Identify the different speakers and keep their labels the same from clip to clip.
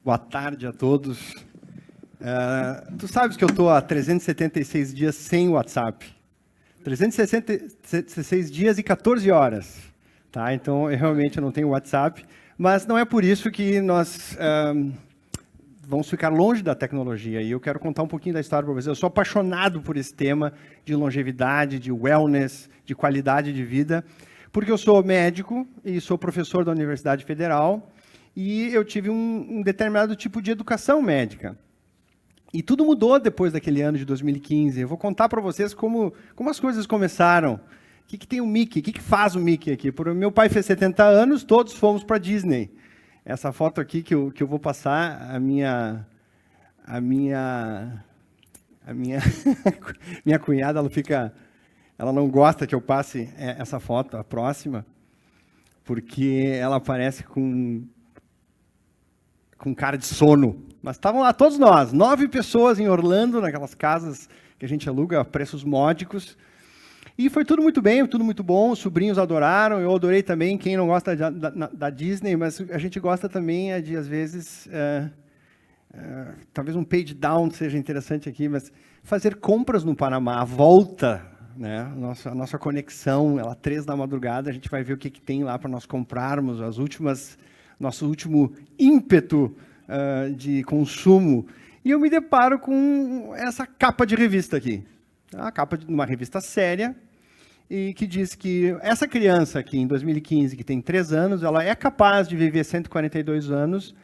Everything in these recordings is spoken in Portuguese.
Speaker 1: Boa tarde a todos. Tu sabes que eu estou há 376 dias sem WhatsApp. 366 dias e 14 horas. Tá? Então, eu realmente não tenho WhatsApp. Mas não é por isso que nós vamos ficar longe da tecnologia. E eu quero contar um pouquinho da história para vocês. Eu sou apaixonado por esse tema de longevidade, de wellness, de qualidade de vida. Porque eu sou médico e sou professor da Universidade Federal. E eu tive um determinado tipo de educação médica. E tudo mudou depois daquele ano de 2015. Eu vou contar para vocês como as coisas começaram. O que tem o Mickey? O que faz o Mickey aqui? Meu pai fez 70 anos, todos fomos para Disney. Essa foto aqui que eu vou passar, a minha minha cunhada, ela não gosta que eu passe essa foto, a próxima, porque ela aparece com cara de sono. Mas estavam lá todos nós, 9 pessoas em Orlando, naquelas casas que a gente aluga a preços módicos. E foi tudo muito bem, tudo muito bom, os sobrinhos adoraram, eu adorei também, quem não gosta da Disney, mas a gente gosta também de, às vezes, talvez um page down seja interessante aqui, mas fazer compras no Panamá, a volta, né? A nossa conexão, ela 3 da madrugada, a gente vai ver o que tem lá para nós comprarmos, nosso último ímpeto de consumo. E eu me deparo com essa capa de revista aqui. A capa de uma revista séria, e que diz que essa criança aqui, em 2015, que tem 3 anos, ela é capaz de viver 142 anos,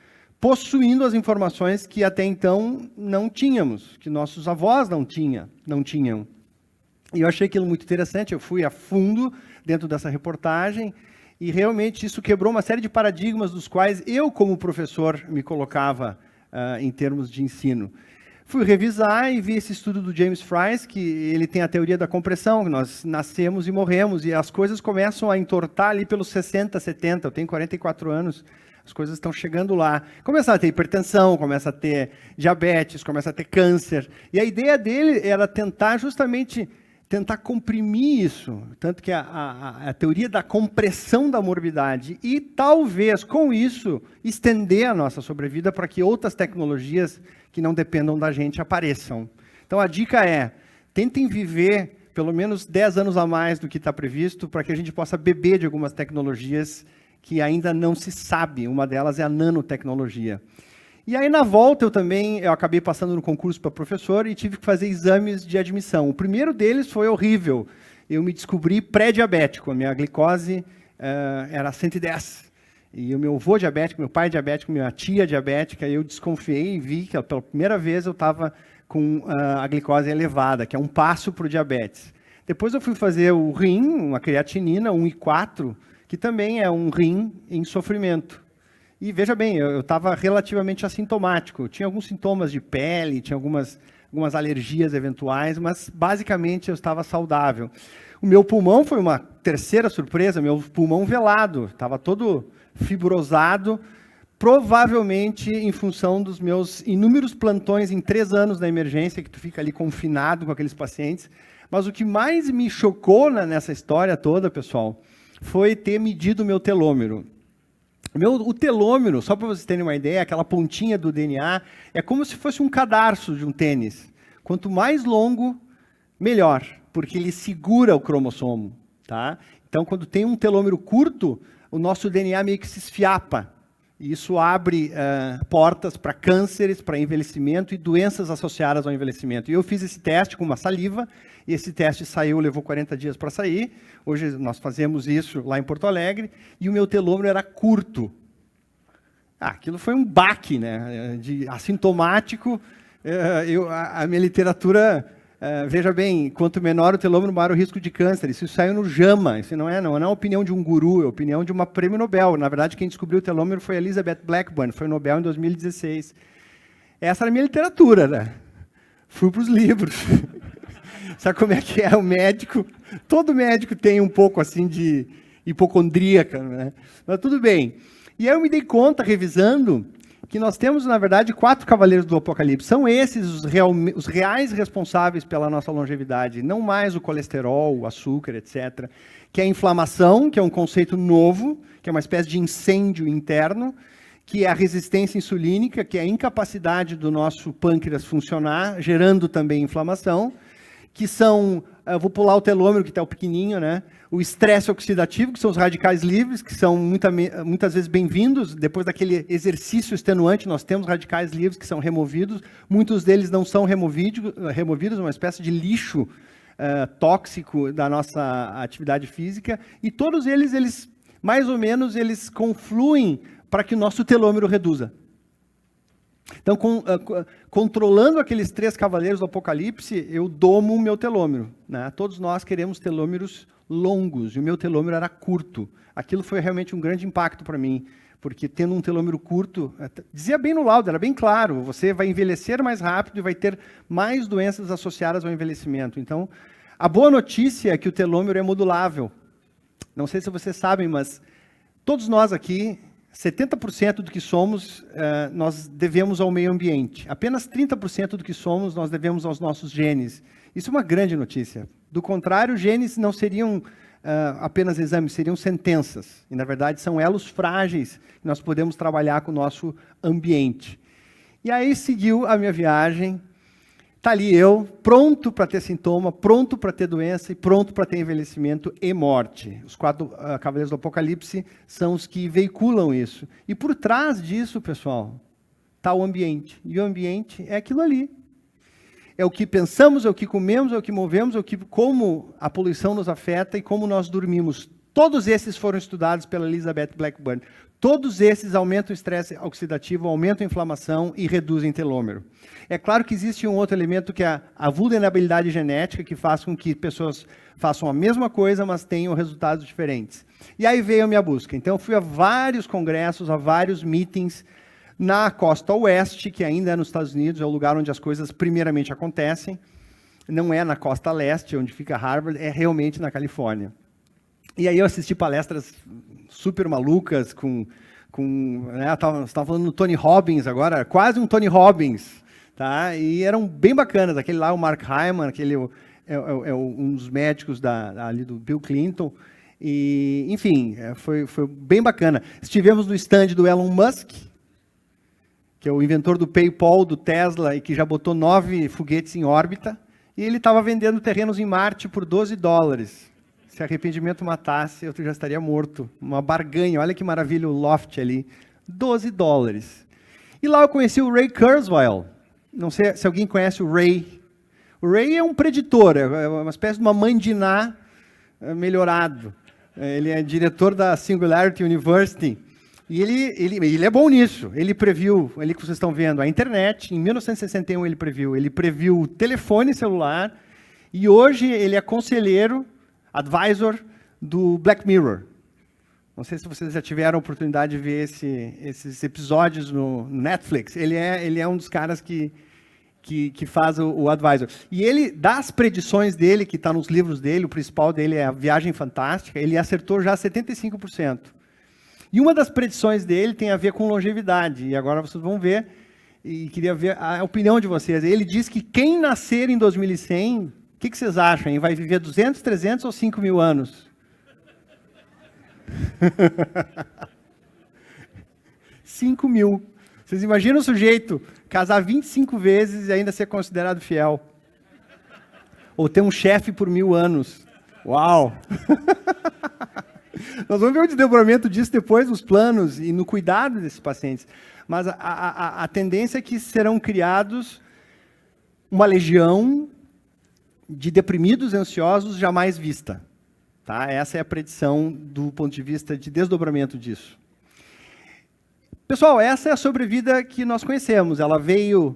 Speaker 1: possuindo as informações que até então não tínhamos, que nossos avós não tinham. E eu achei aquilo muito interessante, eu fui a fundo dentro dessa reportagem, e realmente isso quebrou uma série de paradigmas dos quais eu, como professor, me colocava em termos de ensino. Fui revisar e vi esse estudo do James Fries, que ele tem a teoria da compressão, que nós nascemos e morremos, e as coisas começam a entortar ali pelos 60, 70, eu tenho 44 anos, as coisas estão chegando lá. Começa a ter hipertensão, começa a ter diabetes, começa a ter câncer, e a ideia dele era tentar comprimir isso, tanto que a teoria da compressão da morbidade, e talvez, com isso, estender a nossa sobrevida para que outras tecnologias que não dependam da gente apareçam. Então, a dica é, tentem viver pelo menos 10 anos a mais do que está previsto, para que a gente possa beber de algumas tecnologias que ainda não se sabe. Uma delas é a nanotecnologia. E aí, na volta, eu acabei passando no concurso para professor e tive que fazer exames de admissão. O primeiro deles foi horrível. Eu me descobri pré-diabético. A minha glicose era 110. E o meu avô diabético, meu pai diabético, minha tia diabética, eu desconfiei e vi que pela primeira vez eu estava com a glicose elevada, que é um passo para o diabetes. Depois eu fui fazer o rim, uma creatinina, 1,4, que também é um rim em sofrimento. E veja bem, eu estava relativamente assintomático. Tinha alguns sintomas de pele, tinha algumas alergias eventuais, mas basicamente eu estava saudável. O meu pulmão foi uma terceira surpresa, meu pulmão velado, estava todo fibrosado, provavelmente em função dos meus inúmeros plantões em 3 anos na emergência, que tu fica ali confinado com aqueles pacientes. Mas o que mais me chocou nessa história toda, pessoal, foi ter medido o meu telômero. O telômero, só para vocês terem uma ideia, aquela pontinha do DNA, é como se fosse um cadarço de um tênis. Quanto mais longo, melhor, porque ele segura o cromossomo. Tá? Então, quando tem um telômero curto, o nosso DNA meio que se esfiapa. E isso abre portas para cânceres, para envelhecimento e doenças associadas ao envelhecimento. E eu fiz esse teste com uma saliva, e esse teste levou 40 dias para sair. Hoje nós fazemos isso lá em Porto Alegre, e o meu telômero era curto. Aquilo foi um baque, né? De assintomático. A minha literatura, veja bem, quanto menor o telômero, maior o risco de câncer. Isso saiu no JAMA, isso não é a opinião de um guru, é a opinião de uma prêmio Nobel. Na verdade, quem descobriu o telômero foi Elizabeth Blackburn, foi Nobel em 2016. Essa era a minha literatura, né? Fui para os livros. Sabe como é que é o médico? Todo médico tem um pouco assim de hipocondríaca, né? Mas tudo bem. E aí eu me dei conta, revisando, que nós temos, na verdade, 4 cavaleiros do Apocalipse. São esses os reais responsáveis pela nossa longevidade, não mais o colesterol, o açúcar, etc. Que é a inflamação, que é um conceito novo, que é uma espécie de incêndio interno, que é a resistência insulínica, que é a incapacidade do nosso pâncreas funcionar, gerando também inflamação, que são, vou pular o telômero, que está o pequenininho, né? O estresse oxidativo, que são os radicais livres, que são muitas vezes bem-vindos. Depois daquele exercício extenuante, nós temos radicais livres que são removidos. Muitos deles não são removidos, uma espécie de lixo tóxico da nossa atividade física. E todos eles mais ou menos, eles confluem para que o nosso telômero reduza. Então, controlando aqueles 3 cavaleiros do Apocalipse, eu domo o meu telômero, né? Todos nós queremos telômeros longos, e o meu telômero era curto. Aquilo foi realmente um grande impacto para mim, porque tendo um telômero curto, dizia bem no laudo, era bem claro, você vai envelhecer mais rápido e vai ter mais doenças associadas ao envelhecimento. Então, a boa notícia é que o telômero é modulável. Não sei se vocês sabem, mas todos nós aqui, 70% do que somos, nós devemos ao meio ambiente. Apenas 30% do que somos, nós devemos aos nossos genes. Isso é uma grande notícia. Do contrário, genes não seriam apenas exames, seriam sentenças. E, na verdade, são elos frágeis que nós podemos trabalhar com o nosso ambiente. E aí seguiu a minha viagem. Está ali eu, pronto para ter sintoma, pronto para ter doença e pronto para ter envelhecimento e morte. Os 4 cavaleiros do Apocalipse são os que veiculam isso. E por trás disso, pessoal, está o ambiente. E o ambiente é aquilo ali. É o que pensamos, é o que comemos, é o que movemos, é como a poluição nos afeta e como nós dormimos. Todos esses foram estudados pela Elizabeth Blackburn. Todos esses aumentam o estresse oxidativo, aumentam a inflamação e reduzem telômero. É claro que existe um outro elemento que é a vulnerabilidade genética, que faz com que pessoas façam a mesma coisa, mas tenham resultados diferentes. E aí veio a minha busca. Então, eu fui a vários congressos, a vários meetings na costa oeste, que ainda é nos Estados Unidos, é o lugar onde as coisas primeiramente acontecem. Não é na costa leste, onde fica Harvard, é realmente na Califórnia. E aí eu assisti palestras super malucas, né, você estava falando do Tony Robbins agora, quase um Tony Robbins, tá? E eram bem bacanas. Aquele lá, o Mark Hyman, aquele um dos médicos ali do Bill Clinton. E, enfim, foi bem bacana. Estivemos no stand do Elon Musk, que é o inventor do PayPal, do Tesla, e que já botou 9 foguetes em órbita, e ele estava vendendo terrenos em Marte por $12. Se arrependimento matasse, eu já estaria morto. Uma barganha, olha que maravilha o loft ali. $12. E lá eu conheci o Ray Kurzweil. Não sei se alguém conhece o Ray. O Ray é um preditor, é uma espécie de uma mãe de Ná melhorado. Ele é diretor da Singularity University. E ele é bom nisso. Ele previu, ali que vocês estão vendo, a internet. Em 1961 ele previu o telefone celular. E hoje ele é conselheiro, advisor do Black Mirror. Não sei se vocês já tiveram a oportunidade de ver esses episódios no Netflix. Ele é um dos caras que faz o advisor. E ele, das predições dele, que está nos livros dele, o principal dele é a Viagem Fantástica, ele acertou já 75%. E uma das predições dele tem a ver com longevidade. E agora vocês vão ver, e queria ver a opinião de vocês. Ele diz que quem nascer em 2100, o que vocês acham, hein? Vai viver 200, 300 ou 5 mil anos? 5 mil. Vocês imaginam o sujeito casar 25 vezes e ainda ser considerado fiel? Ou ter um chefe por 1000 anos? Uau! Nós vamos ver o desdobramento disso depois nos planos e no cuidado desses pacientes. Mas a tendência é que serão criados uma legião de deprimidos e ansiosos jamais vista. Tá? Essa é a predição do ponto de vista de desdobramento disso. Pessoal, essa é a sobrevida que nós conhecemos. Ela veio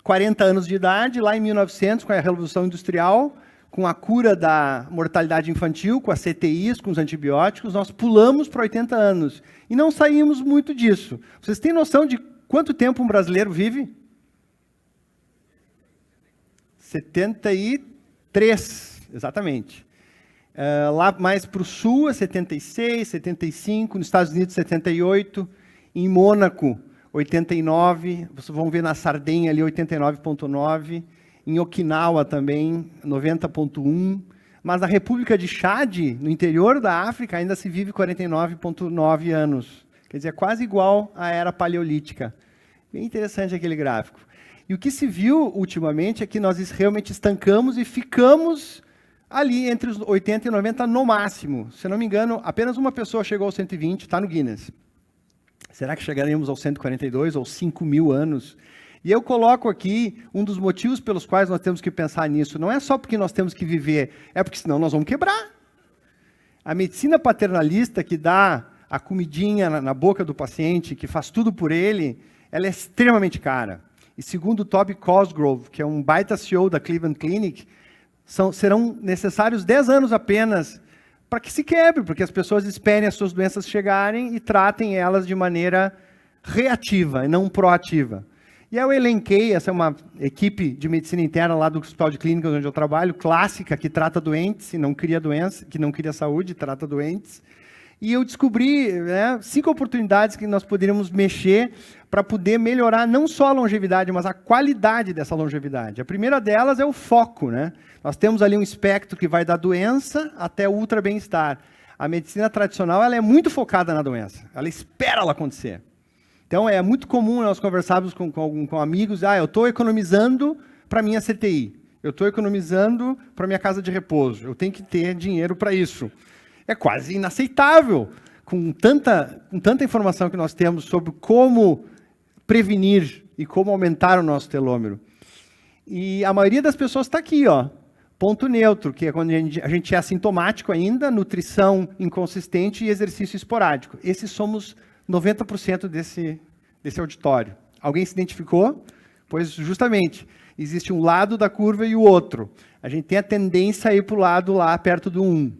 Speaker 1: 40 anos de idade, lá em 1900, com a Revolução Industrial, com a cura da mortalidade infantil, com as CTIs, com os antibióticos, nós pulamos para 80 anos. E não saímos muito disso. Vocês têm noção de quanto tempo um brasileiro vive? 73, exatamente. Lá mais para o sul é 76, 75, nos Estados Unidos 78, em Mônaco 89, vocês vão ver na Sardenha ali 89,9, em Okinawa também 90,1, mas na República de Chad, no interior da África, ainda se vive 49,9 anos. Quer dizer, é quase igual à era paleolítica. Bem interessante aquele gráfico. E o que se viu ultimamente é que nós realmente estancamos e ficamos ali entre os 80 e 90 no máximo. Se não me engano, apenas uma pessoa chegou aos 120, está no Guinness. Será que chegaremos aos 142 ou 5.000 anos? E eu coloco aqui um dos motivos pelos quais nós temos que pensar nisso. Não é só porque nós temos que viver, é porque senão nós vamos quebrar. A medicina paternalista que dá a comidinha na boca do paciente, que faz tudo por ele, ela é extremamente cara. E segundo o Toby Cosgrove, que é um baita CEO da Cleveland Clinic, serão necessários 10 anos apenas para que se quebre, porque as pessoas esperem as suas doenças chegarem e tratem elas de maneira reativa e não proativa. E eu elenquei, essa é uma equipe de medicina interna lá do Hospital de Clínicas onde eu trabalho, clássica, que trata doentes e não cria doença, que não cria saúde, trata doentes. E eu descobri 5 oportunidades que nós poderíamos mexer para poder melhorar não só a longevidade, mas a qualidade dessa longevidade. A primeira delas é o foco, né? Nós temos ali um espectro que vai da doença até o ultra bem-estar. A medicina tradicional ela é muito focada na doença, ela espera ela acontecer. Então é muito comum nós conversarmos com amigos, eu estou economizando para minha CTI, eu estou economizando para minha casa de repouso, eu tenho que ter dinheiro para isso. É quase inaceitável, com tanta informação que nós temos sobre como prevenir e como aumentar o nosso telômero. E a maioria das pessoas está aqui, ponto neutro, que é quando a gente é assintomático ainda, nutrição inconsistente e exercício esporádico. Esses somos 90% desse auditório. Alguém se identificou? Pois, justamente, existe um lado da curva e o outro. A gente tem a tendência a ir para o lado lá, perto do 1.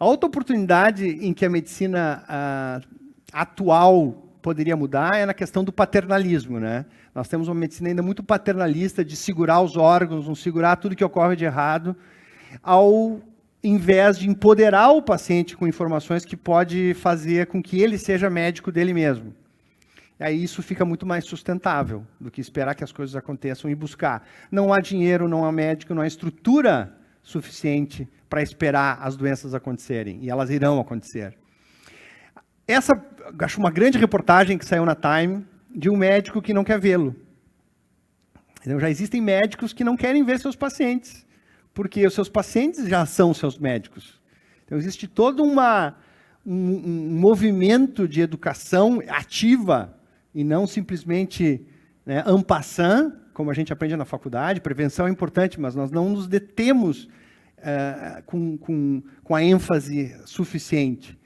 Speaker 1: A outra oportunidade em que a medicina atual poderia mudar é na questão do paternalismo, né? Nós temos uma medicina ainda muito paternalista de segurar os órgãos, não segurar tudo que ocorre de errado, ao invés de empoderar o paciente com informações que pode fazer com que ele seja médico dele mesmo. E aí isso fica muito mais sustentável do que esperar que as coisas aconteçam e buscar. Não há dinheiro, não há médico, não há estrutura suficiente para esperar as doenças acontecerem, e elas irão acontecer. Essa, acho uma grande reportagem que saiu na Time, de um médico que não quer vê-lo. Então, já existem médicos que não querem ver seus pacientes, porque os seus pacientes já são seus médicos. Então, existe todo um movimento de educação ativa, e não simplesmente en passant, como a gente aprende na faculdade. Prevenção é importante, mas nós não nos detemos com a ênfase suficiente.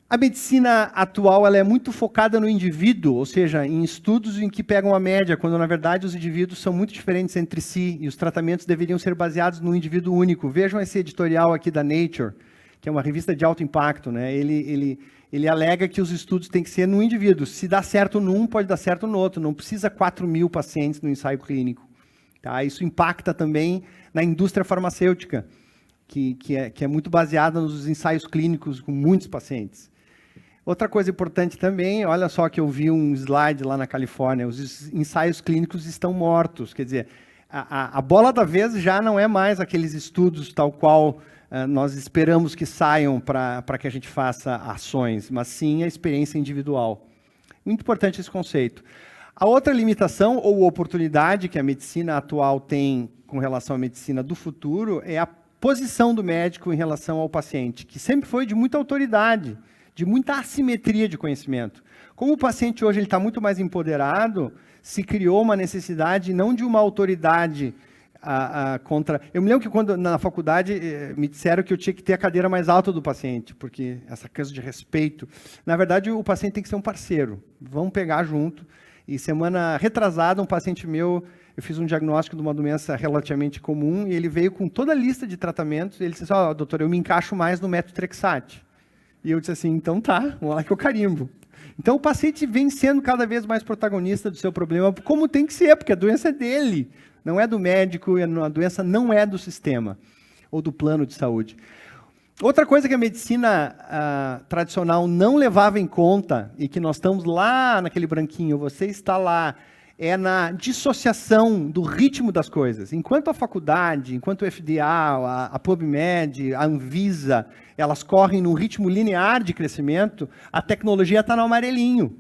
Speaker 1: A medicina atual ela é muito focada no indivíduo, ou seja, em estudos em que pegam a média, quando na verdade os indivíduos são muito diferentes entre si e os tratamentos deveriam ser baseados no indivíduo único. Vejam esse editorial aqui da Nature, que é uma revista de alto impacto, né? Ele alega que os estudos têm que ser no indivíduo. Se dá certo num, pode dar certo no outro. Não precisa 4.000 pacientes no ensaio clínico. Tá? Isso impacta também na indústria farmacêutica, que é muito baseada nos ensaios clínicos com muitos pacientes. Outra coisa importante também, olha só que eu vi um slide lá na Califórnia, os ensaios clínicos estão mortos. Quer dizer, a bola da vez já não é mais aqueles estudos tal qual nós esperamos que saiam para que a gente faça ações, mas sim a experiência individual. Muito importante esse conceito. A outra limitação ou oportunidade que a medicina atual tem com relação à medicina do futuro é a posição do médico em relação ao paciente, que sempre foi de muita autoridade, de muita assimetria de conhecimento. Como o paciente hoje está muito mais empoderado, se criou uma necessidade não de uma autoridade contra... Eu me lembro que quando na faculdade me disseram que eu tinha que ter a cadeira mais alta do paciente, porque essa coisa de respeito. Na verdade, o paciente tem que ser um parceiro. Vamos pegar junto. E semana retrasada, um paciente meu, eu fiz um diagnóstico de uma doença relativamente comum, e ele veio com toda a lista de tratamentos, e ele disse, doutor, eu me encaixo mais no Methotrexate. E eu disse assim, então tá, vamos lá que eu carimbo. Então o paciente vem sendo cada vez mais protagonista do seu problema, como tem que ser, porque a doença é dele, não é do médico, a doença não é do sistema, ou do plano de saúde. Outra coisa que a medicina tradicional não levava em conta, e que nós estamos lá naquele branquinho, você está lá, é na dissociação do ritmo das coisas. Enquanto a faculdade, enquanto o FDA, a PubMed, a Anvisa, elas correm num ritmo linear de crescimento, a tecnologia está no amarelinho.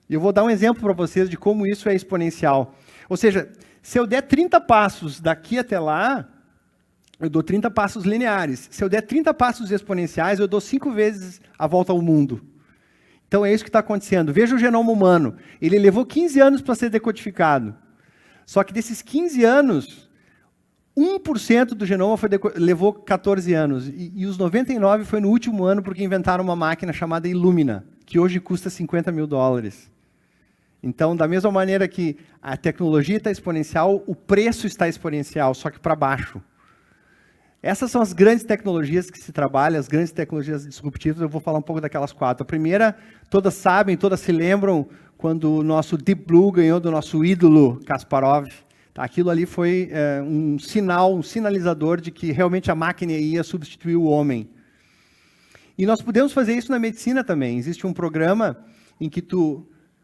Speaker 1: E eu vou dar um exemplo para vocês de como isso é exponencial. Ou seja, se eu der 30 passos daqui até lá, eu dou 30 passos lineares. Se eu der 30 passos exponenciais, eu dou 5 vezes a volta ao mundo. Então é isso que está acontecendo. Veja o genoma humano. Ele levou 15 anos para ser decodificado. Só que desses 15 anos, 1% do genoma levou 14 anos. E os 99 foi no último ano porque inventaram uma máquina chamada Illumina, que hoje custa $50 mil. Então, da mesma maneira que a tecnologia está exponencial, o preço está exponencial, só que para baixo. Essas são as grandes tecnologias que se trabalham, as grandes tecnologias disruptivas. Eu vou falar um pouco daquelas 4. A primeira, todas sabem, todas se lembram, quando o nosso Deep Blue ganhou do nosso ídolo Kasparov. Tá? Aquilo ali foi um sinal, um sinalizador de que realmente a máquina ia substituir o homem. E nós podemos fazer isso na medicina também. Existe um programa em que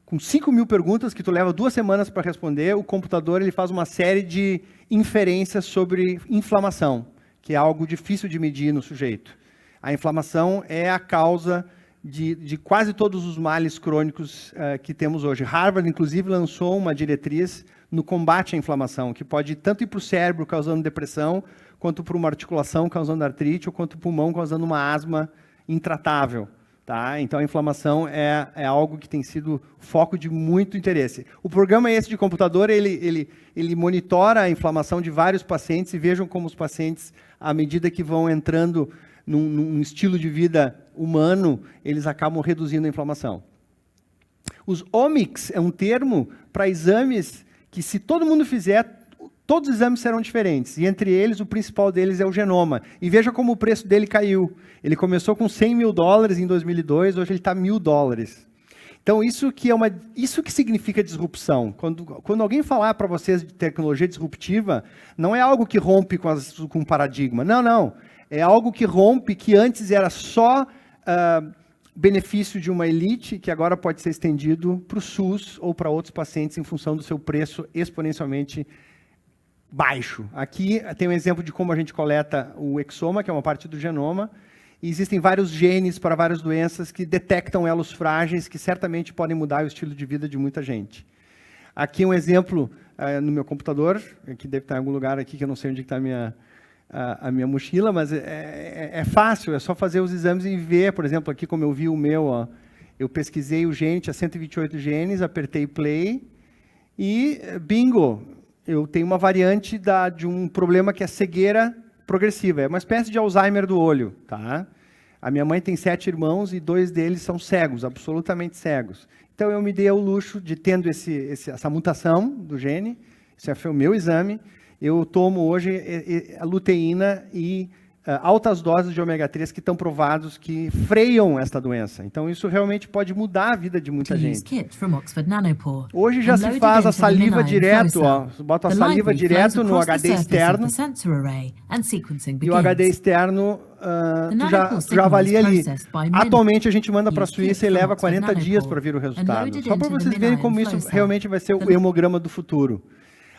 Speaker 1: com 5 mil perguntas, que tu leva 2 semanas para responder, o computador ele faz uma série de inferências sobre inflamação, que é algo difícil de medir no sujeito. A inflamação é a causa de quase todos os males crônicos que temos hoje. Harvard, inclusive, lançou uma diretriz no combate à inflamação, que pode tanto ir para o cérebro causando depressão, quanto para uma articulação causando artrite, ou quanto para o pulmão causando uma asma intratável. Tá? Então, a inflamação é algo que tem sido foco de muito interesse. O programa esse de computador, ele monitora a inflamação de vários pacientes e vejam como os pacientes, à medida que vão entrando num estilo de vida humano, eles acabam reduzindo a inflamação. Os omics é um termo para exames que, se todo mundo fizer, todos os exames serão diferentes, e entre eles, o principal deles é o genoma. E veja como o preço dele caiu. Ele começou com $100 mil em 2002, hoje ele está $1.000. Então, isso que significa disrupção. Quando alguém falar para vocês de tecnologia disruptiva, não é algo que rompe com paradigma. Não, não. É algo que rompe, que antes era só benefício de uma elite, que agora pode ser estendido para o SUS ou para outros pacientes em função do seu preço exponencialmente baixo. Aqui tem um exemplo de como a gente coleta o exoma, que é uma parte do genoma, e existem vários genes para várias doenças que detectam elos frágeis, que certamente podem mudar o estilo de vida de muita gente. Aqui um exemplo no meu computador, que deve estar em algum lugar aqui, que eu não sei onde está a minha mochila, mas é fácil, é só fazer os exames e ver, por exemplo, aqui como eu vi o meu, ó, eu pesquisei o gene, tinha 128 genes, apertei play e bingo! Eu tenho uma variante de um problema que é cegueira progressiva. É uma espécie de Alzheimer do olho. Tá? A minha mãe tem 7 irmãos e 2 deles são cegos, absolutamente cegos. Então, eu me dei ao luxo de, tendo essa mutação do gene, esse foi o meu exame, eu tomo hoje a luteína e altas doses de ômega 3 que estão provados que freiam esta doença. Então, isso realmente pode mudar a vida de muita gente. Hoje já se faz a saliva direto, ó, bota a saliva direto no HD externo, e o HD externo tu já avalia ali. Atualmente, a gente manda para a Suíça e leva 40 dias para vir o resultado. Só para vocês verem como isso realmente vai ser o hemograma do futuro.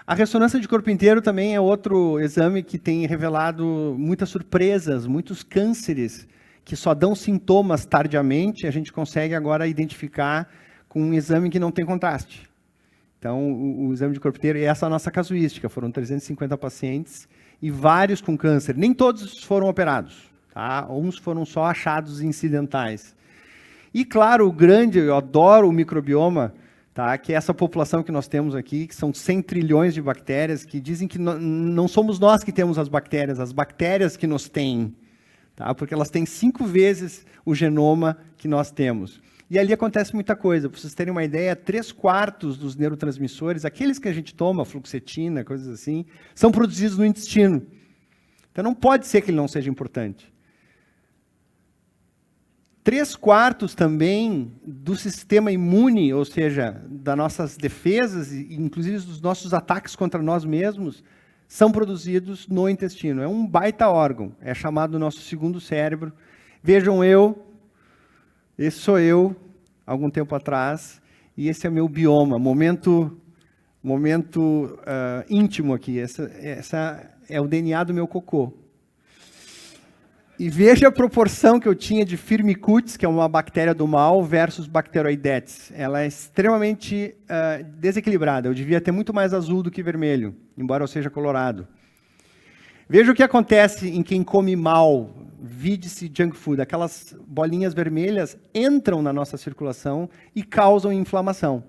Speaker 1: A ressonância de corpo inteiro também é outro exame que tem revelado muitas surpresas, muitos cânceres que só dão sintomas tardiamente, a gente consegue agora identificar com um exame que não tem contraste. Então, o exame de corpo inteiro, e essa é a nossa casuística, foram 350 pacientes e vários com câncer. Nem todos foram operados, tá? Uns foram só achados incidentais. E, claro, eu adoro o microbioma, tá? Que é essa população que nós temos aqui, que são 100 trilhões de bactérias, que dizem que não somos nós que temos as bactérias que nos têm, tá? Porque elas têm 5 vezes o genoma que nós temos. E ali acontece muita coisa. Para vocês terem uma ideia, 3/4 dos neurotransmissores, aqueles que a gente toma, fluoxetina, coisas assim, são produzidos no intestino. Então não pode ser que ele não seja importante. 3/4 também do sistema imune, ou seja, das nossas defesas, e inclusive dos nossos ataques contra nós mesmos, são produzidos no intestino. É um baita órgão, é chamado nosso segundo cérebro. Vejam esse sou eu, algum tempo atrás, e esse é meu bioma, momento Momento íntimo aqui. Essa é o DNA do meu cocô. E veja a proporção que eu tinha de Firmicutes, que é uma bactéria do mal, versus Bacteroidetes. Ela é extremamente desequilibrada. Eu devia ter muito mais azul do que vermelho, embora eu seja colorado. Veja o que acontece em quem come mal, vide-se junk food. Aquelas bolinhas vermelhas entram na nossa circulação e causam inflamação.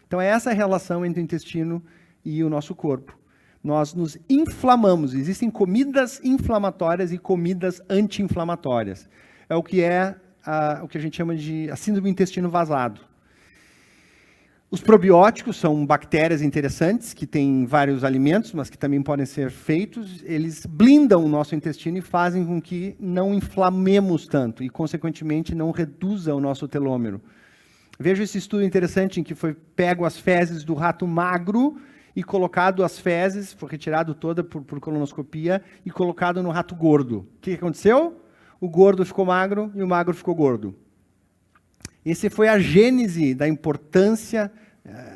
Speaker 1: Então, essa é a relação entre o intestino e o nosso corpo. Nós nos inflamamos. Existem comidas inflamatórias e comidas anti-inflamatórias. É o que o que a gente chama de a síndrome do intestino vazado. Os probióticos são bactérias interessantes, que têm vários alimentos, mas que também podem ser feitos. Eles blindam o nosso intestino e fazem com que não inflamemos tanto e, consequentemente, não reduza o nosso telômero. Veja esse estudo interessante em que foi pego as fezes do rato magro e colocado as fezes, foi retirado toda por colonoscopia e colocado no rato gordo. O que aconteceu? O gordo ficou magro e o magro ficou gordo. Essa foi a gênese da importância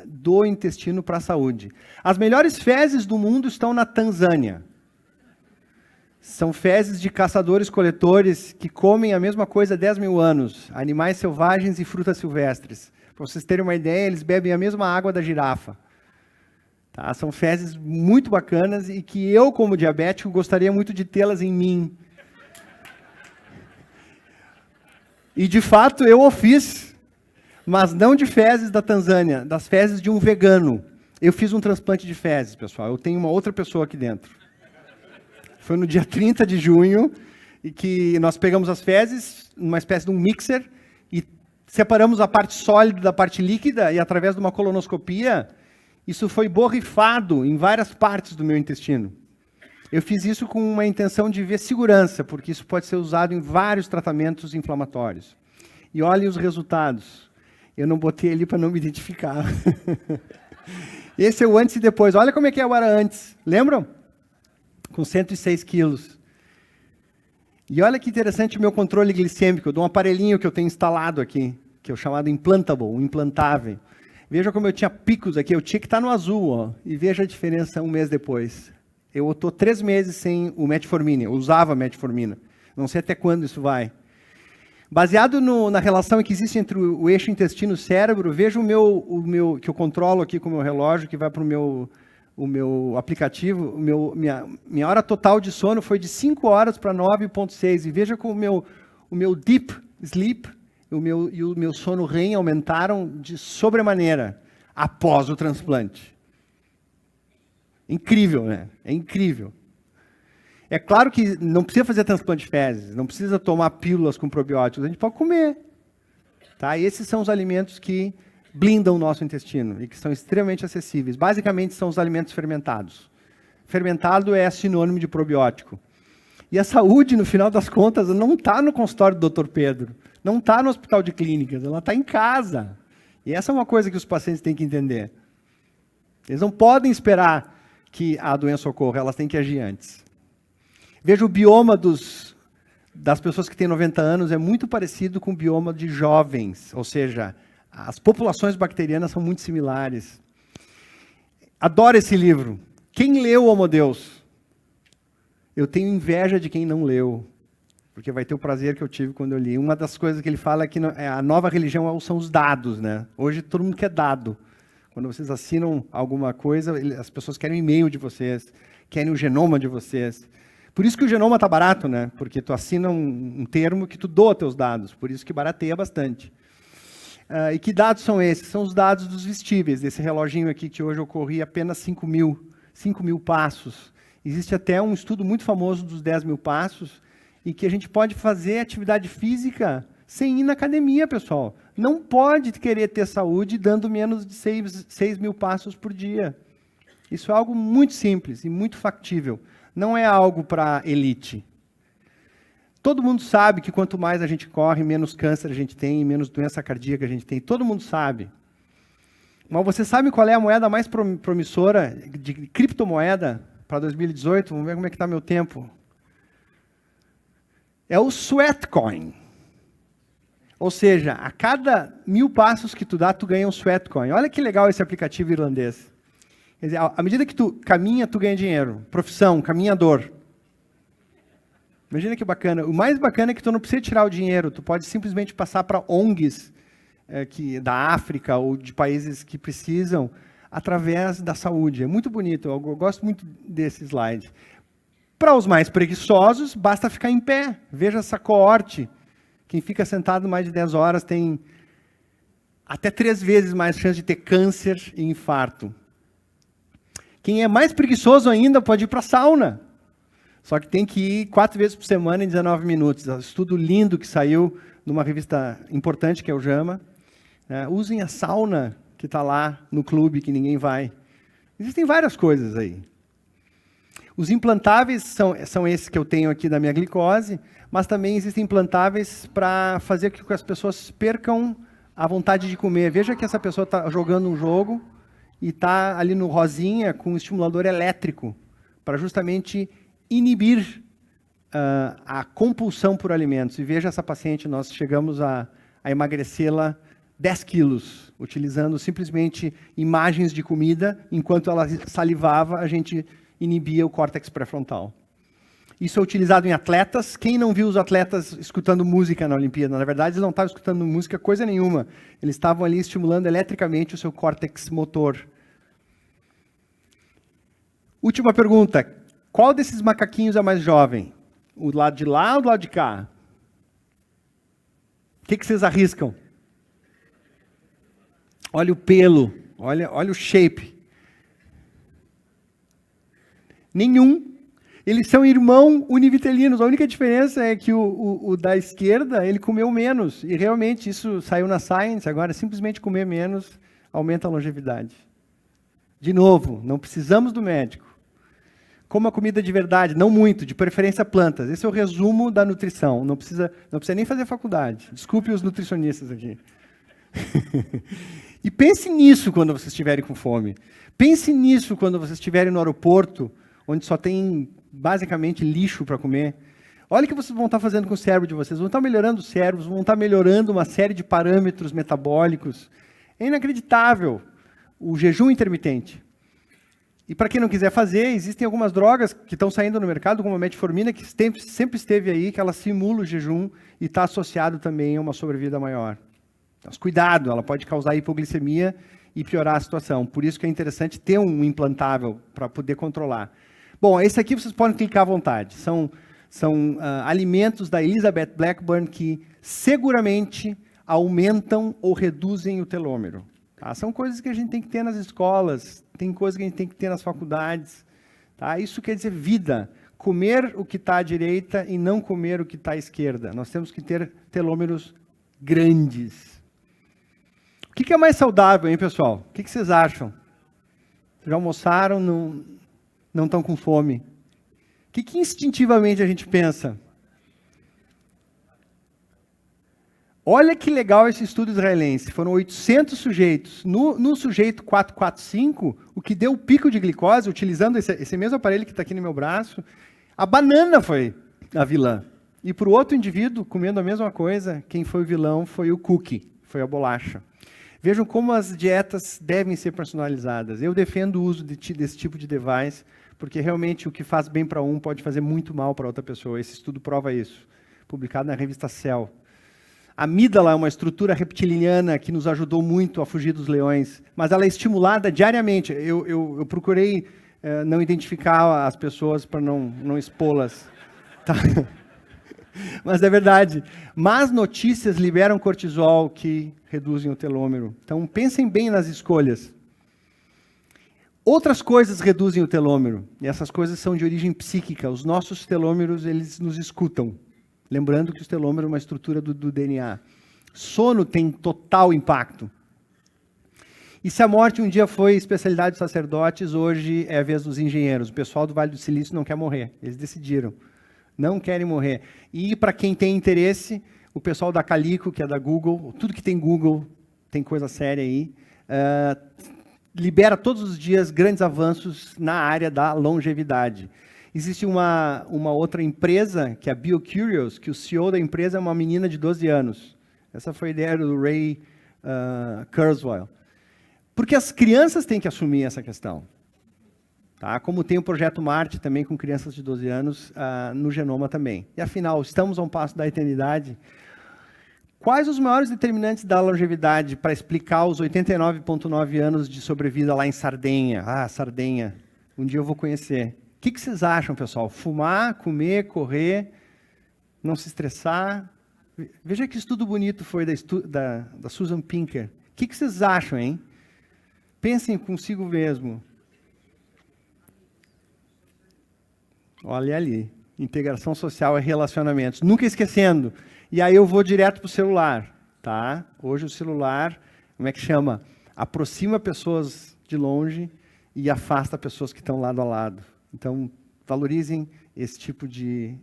Speaker 1: do intestino para a saúde. As melhores fezes do mundo estão na Tanzânia. São fezes de caçadores-coletores que comem a mesma coisa há 10 mil anos, animais selvagens e frutas silvestres. Para vocês terem uma ideia, eles bebem a mesma água da girafa. Tá? São fezes muito bacanas e que eu, como diabético, gostaria muito de tê-las em mim. E, de fato, eu o fiz, mas não de fezes da Tanzânia, das fezes de um vegano. Eu fiz um transplante de fezes, pessoal. Eu tenho uma outra pessoa aqui dentro. Foi no dia 30 de junho, e que nós pegamos as fezes, numa espécie de um mixer, e separamos a parte sólida da parte líquida, e através de uma colonoscopia, isso foi borrifado em várias partes do meu intestino. Eu fiz isso com uma intenção de ver segurança, porque isso pode ser usado em vários tratamentos inflamatórios. E olhem os resultados. Eu não botei ali para não me identificar. Esse é o antes e depois. Olha como é que eu era antes. Lembram? Com 106 quilos. E olha que interessante o meu controle glicêmico. Eu dou um aparelhinho que eu tenho instalado aqui, que é o chamado implantable, o implantável. Veja como eu tinha picos aqui. Eu tinha que estar no azul, ó, e veja a diferença um mês depois. Eu estou 3 meses sem o metformina. Eu usava metformina. Não sei até quando isso vai. Baseado na relação que existe entre o eixo intestino-cérebro, veja o meu que eu controlo aqui com o meu relógio, que vai para o meu aplicativo. Minha hora total de sono foi de 5 horas para 9,6. E veja como o meu deep sleep e o meu sono REM aumentaram de sobremaneira após o transplante. Incrível, né? É incrível. É claro que não precisa fazer transplante de fezes, não precisa tomar pílulas com probióticos, a gente pode comer. Tá? E esses são os alimentos que blindam o nosso intestino e que são extremamente acessíveis. Basicamente, são os alimentos fermentados. Fermentado é sinônimo de probiótico. E a saúde, no final das contas, não está no consultório do Dr. Pedro, não está no hospital de clínicas, ela está em casa. E essa é uma coisa que os pacientes têm que entender. Eles não podem esperar que a doença ocorra, elas têm que agir antes. Veja o bioma das pessoas que têm 90 anos, é muito parecido com o bioma de jovens, ou seja, as populações bacterianas são muito similares. Adoro esse livro. Quem leu Homo Deus? Eu tenho inveja de quem não leu, porque vai ter o prazer que eu tive quando eu li. Uma das coisas que ele fala é que a nova religião são os dados, né? Hoje todo mundo quer dado. Quando vocês assinam alguma coisa, as pessoas querem o e-mail de vocês, querem o genoma de vocês. Por isso que o genoma está barato, né? Porque tu assina um termo que tu doa teus dados, por isso que barateia bastante. E que dados são esses? São os dados dos vestíveis, desse reloginho aqui que hoje eu corri apenas 5 mil passos. Existe até um estudo muito famoso dos 10 mil passos, e que a gente pode fazer atividade física sem ir na academia, pessoal. Não pode querer ter saúde dando menos de 6 mil passos por dia. Isso é algo muito simples e muito factível. Não é algo para elite. Todo mundo sabe que quanto mais a gente corre, menos câncer a gente tem, menos doença cardíaca a gente tem. Todo mundo sabe. Mas você sabe qual é a moeda mais promissora de criptomoeda para 2018? Vamos ver como é que está meu tempo. É o Sweatcoin. Ou seja, a cada 1000 passos que tu dá, tu ganha um Sweatcoin. Olha que legal esse aplicativo irlandês. Quer dizer, à medida que tu caminha, tu ganha dinheiro. Profissão, caminhador. Imagina que bacana. O mais bacana é que tu não precisa tirar o dinheiro, tu pode simplesmente passar para ONGs da África ou de países que precisam, através da saúde. É muito bonito, eu gosto muito desse slide. Para os mais preguiçosos, basta ficar em pé. Veja essa coorte. Quem fica sentado mais de 10 horas tem até 3 vezes mais chance de ter câncer e infarto. Quem é mais preguiçoso ainda pode ir para a sauna. Só que tem que ir 4 vezes por semana em 19 minutos. Um estudo lindo que saiu numa revista importante, que é o JAMA. Usem a sauna que está lá no clube, que ninguém vai. Existem várias coisas aí. Os implantáveis são esses que eu tenho aqui da minha glicose, mas também existem implantáveis para fazer com que as pessoas percam a vontade de comer. Veja que essa pessoa está jogando um jogo e está ali no rosinha com um estimulador elétrico para justamente inibir a compulsão por alimentos. E veja essa paciente, nós chegamos a emagrecê-la 10 quilos, utilizando simplesmente imagens de comida, enquanto ela salivava, a gente inibia o córtex pré-frontal. Isso é utilizado em atletas. Quem não viu os atletas escutando música na Olimpíada? Na verdade, eles não estavam escutando música coisa nenhuma. Eles estavam ali estimulando eletricamente o seu córtex motor. Última pergunta. Qual desses macaquinhos é mais jovem? O do lado de lá ou do lado de cá? O que vocês arriscam? Olha o pelo, olha o shape. Nenhum. Eles são irmãos univitelinos. A única diferença é que o da esquerda, ele comeu menos. E realmente isso saiu na Science. Agora, simplesmente comer menos aumenta a longevidade. De novo, não precisamos do médico. Coma comida de verdade, não muito, de preferência plantas. Esse é o resumo da nutrição. Não precisa nem fazer faculdade. Desculpe os nutricionistas aqui. E pense nisso quando vocês estiverem com fome. Pense nisso quando vocês estiverem no aeroporto, onde só tem basicamente lixo para comer. Olha o que vocês vão estar fazendo com o cérebro de vocês. Vão estar melhorando os cérebros, vão estar melhorando uma série de parâmetros metabólicos. É inacreditável o jejum intermitente. E para quem não quiser fazer, existem algumas drogas que estão saindo no mercado, como a metformina, que sempre esteve aí, que ela simula o jejum e está associado também a uma sobrevida maior. Mas cuidado, ela pode causar hipoglicemia e piorar a situação. Por isso que é interessante ter um implantável para poder controlar. Bom, esse aqui vocês podem clicar à vontade. São alimentos da Elizabeth Blackburn que seguramente aumentam ou reduzem o telômero. Tá? São coisas que a gente tem que ter nas escolas, tem coisas que a gente tem que ter nas faculdades. Tá? Isso quer dizer vida. Comer o que está à direita e não comer o que está à esquerda. Nós temos que ter telômeros grandes. O que é mais saudável, hein, pessoal? O que vocês acham? Já almoçaram, não estão com fome? O que instintivamente a gente pensa? Olha que legal esse estudo israelense. Foram 800 sujeitos. No sujeito 445, o que deu o pico de glicose, utilizando esse mesmo aparelho que está aqui no meu braço, a banana foi a vilã. E para o outro indivíduo, comendo a mesma coisa, quem foi o vilão foi o cookie, foi a bolacha. Vejam como as dietas devem ser personalizadas. Eu defendo o uso desse tipo de device, porque realmente o que faz bem para um pode fazer muito mal para outra pessoa. Esse estudo prova isso, publicado na revista Cell. A amígdala é uma estrutura reptiliana que nos ajudou muito a fugir dos leões, mas ela é estimulada diariamente. Eu procurei não identificar as pessoas para não expô-las. Tá? Mas é verdade. Más notícias liberam cortisol, que reduzem o telômero. Então, pensem bem nas escolhas. Outras coisas reduzem o telômero, e essas coisas são de origem psíquica. Os nossos telômeros, eles nos escutam. Lembrando que os telômeros é uma estrutura do DNA. Sono tem total impacto. E se a morte um dia foi especialidade dos sacerdotes, hoje é a vez dos engenheiros. O pessoal do Vale do Silício não quer morrer. Eles decidiram. Não querem morrer. E para quem tem interesse, o pessoal da Calico, que é da Google, tudo que tem Google, tem coisa séria aí, libera todos os dias grandes avanços na área da longevidade. Existe uma outra empresa, que é a BioCurious, que o CEO da empresa é uma menina de 12 anos. Essa foi a ideia do Ray Kurzweil. Porque as crianças têm que assumir essa questão. Tá? Como tem o Projeto Marte também com crianças de 12 anos no genoma também. E afinal, estamos a um passo da eternidade. Quais os maiores determinantes da longevidade para explicar os 89,9 anos de sobrevida lá em Sardenha? Ah, Sardenha. Um dia eu vou conhecer. O que vocês acham, pessoal? Fumar, comer, correr, não se estressar? Veja que estudo bonito foi da Susan Pinker. O que vocês acham, hein? Pensem consigo mesmo. Olha ali. Integração social e relacionamentos. Nunca esquecendo. E aí eu vou direto para o celular. Tá? Hoje o celular, como é que chama? Aproxima pessoas de longe e afasta pessoas que estão lado a lado. Então, valorizem esse tipo de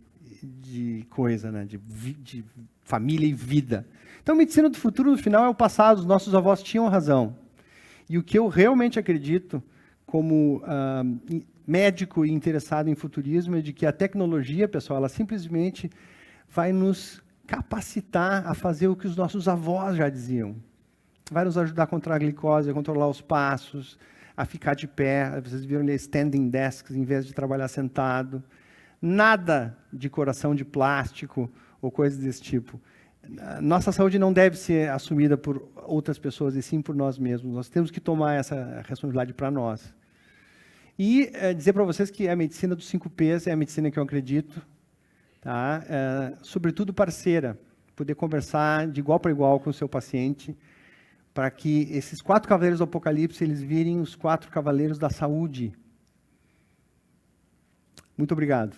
Speaker 1: coisa, né? de família e vida. Então, medicina do futuro, no final, é o passado. Os nossos avós tinham razão. E o que eu realmente acredito, como médico e interessado em futurismo, é de que a tecnologia, pessoal, ela simplesmente vai nos capacitar a fazer o que os nossos avós já diziam. Vai nos ajudar a controlar a glicose, a controlar os passos, a ficar de pé. Vocês viram ali standing desks em vez de trabalhar sentado. Nada de coração de plástico ou coisas desse tipo. Nossa saúde não deve ser assumida por outras pessoas, e sim por nós mesmos. Nós temos que tomar essa responsabilidade para nós. E dizer para vocês que a medicina dos 5 Ps é a medicina que eu acredito. Tá? Sobretudo parceira. Poder conversar de igual para igual com o seu paciente, para que esses 4 cavaleiros do Apocalipse, eles virem os 4 cavaleiros da saúde. Muito obrigado.